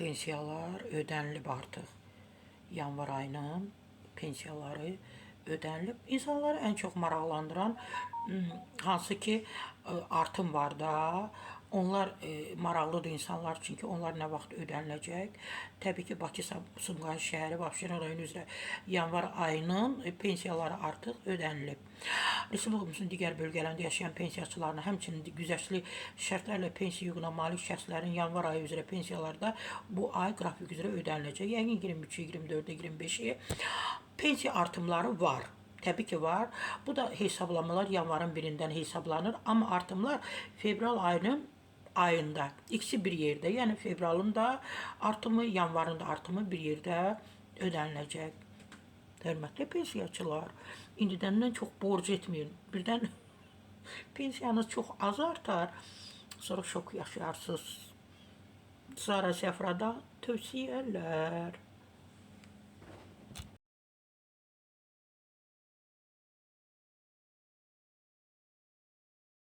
pensiyalar ödənilib artıq. Yanvar ayının pensiyaları ödənilib. İnsanları ən çox maraqlandıran hansı ki artım var da, onlar maraqlıdır insanlar üçün ki, onlar nə vaxt ödəniləcək. Təbii ki, Bakı, Sumqayıt şəhəri və Abşeron rayonu üzrə yanvar ayının pensiyaları artıq ödənilib. Respublikamızın digər bölgələrində yaşayan pensiyaçılarına, həmçinin güzəştli şərtlərlə pensiya hüququna malik şəxslərin yanvar ayı üzrə pensiyaları da bu ay qrafik üzrə ödəniləcək. Yəqin 23-ü, 24-ü, 25-i pensiya artımları var. Təbii ki var. Bu da hesablamalar yanvarın 1-dən hesablanır. Amma artımlar fevral ayında ikisi bir yerdə. Yəni fevralın da artımı, yanvarın da artımı bir yerdə ödəniləcək. Hörmətli pensiyaçılar, indidən çox borc etməyin. Birdən pensiyanız çox az artar, sonra şok yaşayarsınız. Sara Səfrada tövsiyələr.